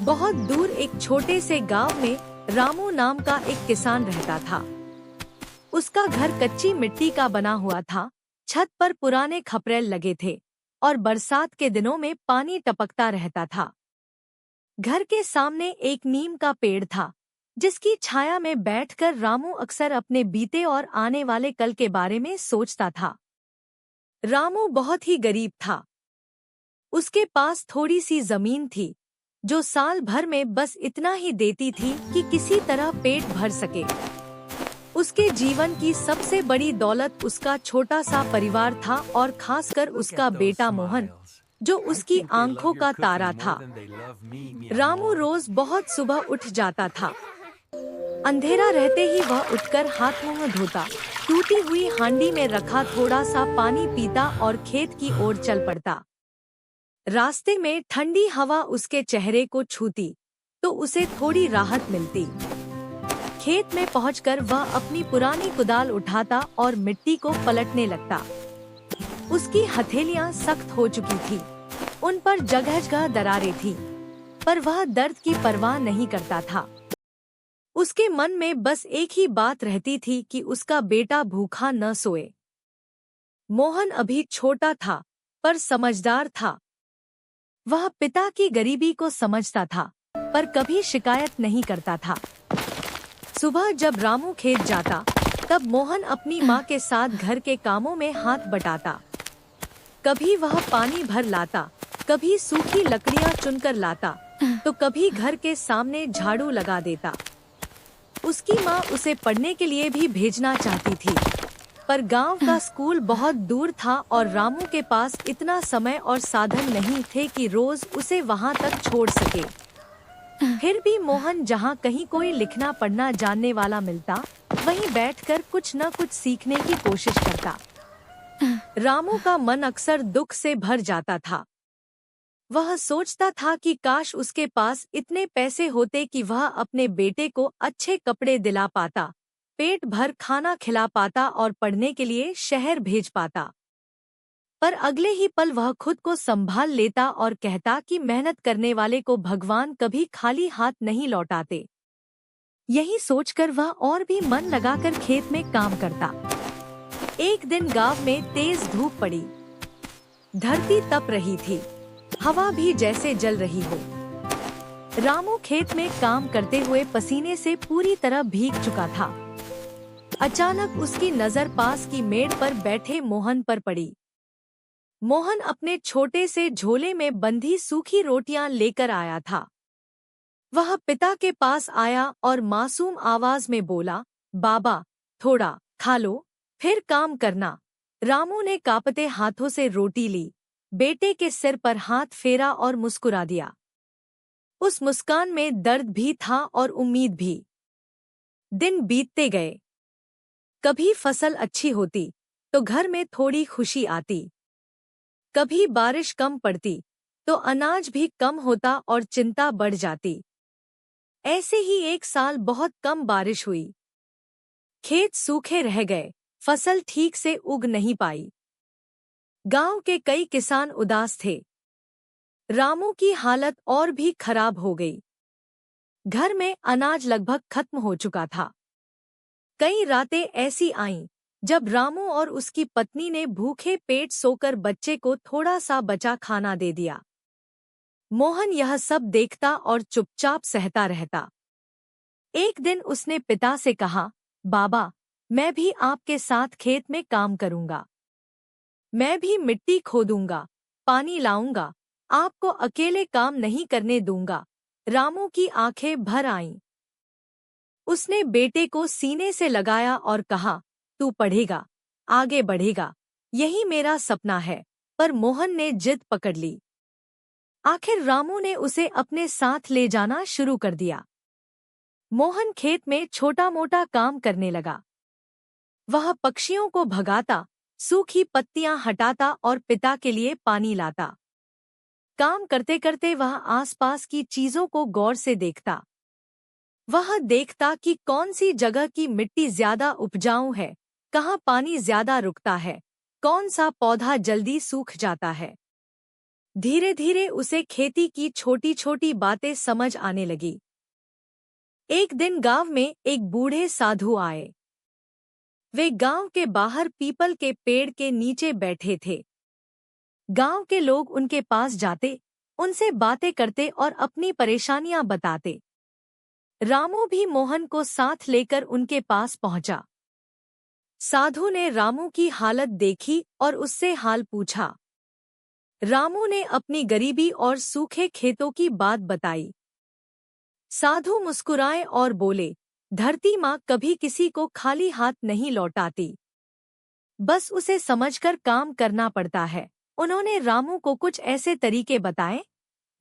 बहुत दूर एक छोटे से गांव में रामू नाम का एक किसान रहता था। उसका घर कच्ची मिट्टी का बना हुआ था। छत पर पुराने खपरेल लगे थे और बरसात के दिनों में पानी टपकता रहता था। घर के सामने एक नीम का पेड़ था, जिसकी छाया में बैठकर रामू अक्सर अपने बीते और आने वाले कल के बारे में सोचता था। रामू बहुत ही गरीब था। उसके पास थोड़ी सी जमीन थी, जो साल भर में बस इतना ही देती थी कि किसी तरह पेट भर सके। उसके जीवन की सबसे बड़ी दौलत उसका छोटा सा परिवार था और खासकर उसका बेटा मोहन, जो उसकी आंखों का तारा था। रामू रोज बहुत सुबह उठ जाता था। अंधेरा रहते ही वह उठकर हाथ मुंह धोता, टूटी हुई हांडी में रखा थोड़ा सा पानी पीता और खेत की ओर चल पड़ता। रास्ते में ठंडी हवा उसके चेहरे को छूती तो उसे थोड़ी राहत मिलती। खेत में पहुंचकर वह अपनी पुरानी कुदाल उठाता और मिट्टी को पलटने लगता। उसकी हथेलियां सख्त हो चुकी थी, उन पर जगह-जगह दरारें थीं, पर वह दर्द की परवाह नहीं करता था। उसके मन में बस एक ही बात रहती थी कि उसका बेटा भूखा न सोए। मोहन अभी छोटा था, पर समझदार था। वह पिता की गरीबी को समझता था, पर कभी शिकायत नहीं करता था। सुबह जब रामू खेत जाता, तब मोहन अपनी माँ के साथ घर के कामों में हाथ बटाता। कभी वह पानी भर लाता, कभी सूखी लकड़ियाँ चुनकर लाता, तो कभी घर के सामने झाड़ू लगा देता। उसकी माँ उसे पढ़ने के लिए भी भेजना चाहती थी, पर गांव का स्कूल बहुत दूर था और रामू के पास इतना समय और साधन नहीं थे कि रोज उसे वहां तक छोड़ सके। फिर भी मोहन जहां कहीं कोई लिखना पढ़ना जानने वाला मिलता, वहीं बैठकर कुछ न कुछ सीखने की कोशिश करता। रामू का मन अक्सर दुख से भर जाता था। वह सोचता था कि काश उसके पास इतने पैसे होते कि वह अपने बेटे को अच्छे कपड़े दिला पाता, पेट भर खाना खिला पाता और पढ़ने के लिए शहर भेज पाता। पर अगले ही पल वह खुद को संभाल लेता और कहता कि मेहनत करने वाले को भगवान कभी खाली हाथ नहीं लौटाते। यही सोचकर वह और भी मन लगाकर खेत में काम करता। एक दिन गांव में तेज धूप पड़ी। धरती तप रही थी, हवा भी जैसे जल रही हो। रामू खेत में काम करते हुए पसीने से पूरी तरह भीग चुका था। अचानक उसकी नजर पास की मेड़ पर बैठे मोहन पर पड़ी। मोहन अपने छोटे से झोले में बंधी सूखी रोटियां लेकर आया था। वह पिता के पास आया और मासूम आवाज में बोला, बाबा, थोड़ा खा लो, फिर काम करना। रामू ने कांपते हाथों से रोटी ली, बेटे के सिर पर हाथ फेरा और मुस्कुरा दिया। उस मुस्कान में दर्द भी था और उम्मीद भी। दिन बीतते गए। कभी फसल अच्छी होती तो घर में थोड़ी खुशी आती, कभी बारिश कम पड़ती तो अनाज भी कम होता और चिंता बढ़ जाती। ऐसे ही एक साल बहुत कम बारिश हुई। खेत सूखे रह गए, फसल ठीक से उग नहीं पाई। गांव के कई किसान उदास थे। रामू की हालत और भी खराब हो गई। घर में अनाज लगभग खत्म हो चुका था। कई रातें ऐसी आईं जब रामू और उसकी पत्नी ने भूखे पेट सोकर बच्चे को थोड़ा सा बचा खाना दे दिया। मोहन यह सब देखता और चुपचाप सहता रहता। एक दिन उसने पिता से कहा, बाबा, मैं भी आपके साथ खेत में काम करूंगा। मैं भी मिट्टी खोदूंगा, पानी लाऊंगा, आपको अकेले काम नहीं करने दूंगा। रामू की आंखें भर आईं। उसने बेटे को सीने से लगाया और कहा, तू पढ़ेगा, आगे बढ़ेगा, यही मेरा सपना है। पर मोहन ने जिद पकड़ ली। आखिर रामू ने उसे अपने साथ ले जाना शुरू कर दिया। मोहन खेत में छोटा मोटा काम करने लगा। वह पक्षियों को भगाता, सूखी पत्तियां हटाता और पिता के लिए पानी लाता। काम करते करते वह आसपास की चीजों को गौर से देखता। वह देखता कि कौन सी जगह की मिट्टी ज्यादा उपजाऊ है, कहाँ पानी ज्यादा रुकता है, कौन सा पौधा जल्दी सूख जाता है। धीरे धीरे उसे खेती की छोटी छोटी बातें समझ आने लगी। एक दिन गांव में एक बूढ़े साधु आए। वे गांव के बाहर पीपल के पेड़ के नीचे बैठे थे। गांव के लोग उनके पास जाते, उनसे बातें करते और अपनी परेशानियां बताते। रामू भी मोहन को साथ लेकर उनके पास पहुंचा। साधु ने रामू की हालत देखी और उससे हाल पूछा। रामू ने अपनी गरीबी और सूखे खेतों की बात बताई। साधु मुस्कुराए और बोले, धरती माँ कभी किसी को खाली हाथ नहीं लौटाती, बस उसे समझकर काम करना पड़ता है। उन्होंने रामू को कुछ ऐसे तरीके बताए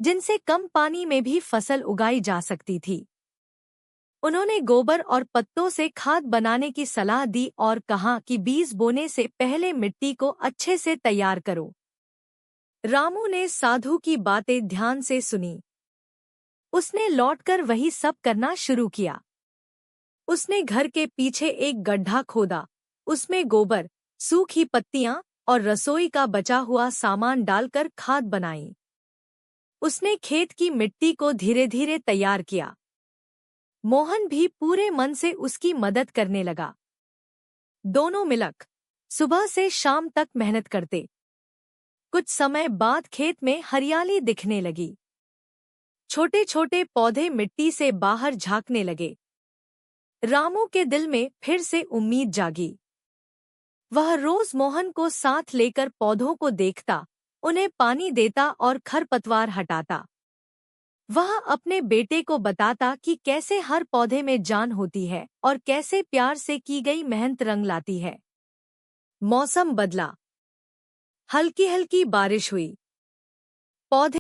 जिनसे कम पानी में भी फसल उगाई जा सकती थी। उन्होंने गोबर और पत्तों से खाद बनाने की सलाह दी और कहा कि बीज बोने से पहले मिट्टी को अच्छे से तैयार करो। रामू ने साधु की बातें ध्यान से सुनी। उसने लौटकर वही सब करना शुरू किया। उसने घर के पीछे एक गड्ढा खोदा, उसमें गोबर, सूखी पत्तियां और रसोई का बचा हुआ सामान डालकर खाद बनाई। उसने खेत की मिट्टी को धीरे धीरे तैयार किया। मोहन भी पूरे मन से उसकी मदद करने लगा। दोनों मिलकर सुबह से शाम तक मेहनत करते। कुछ समय बाद खेत में हरियाली दिखने लगी। छोटे छोटे पौधे मिट्टी से बाहर झांकने लगे। रामू के दिल में फिर से उम्मीद जागी। वह रोज मोहन को साथ लेकर पौधों को देखता, उन्हें पानी देता और खरपतवार हटाता। वह अपने बेटे को बताता कि कैसे हर पौधे में जान होती है और कैसे प्यार से की गई मेहनत रंग लाती है। मौसम बदला। हल्की हल्की बारिश हुई। पौधे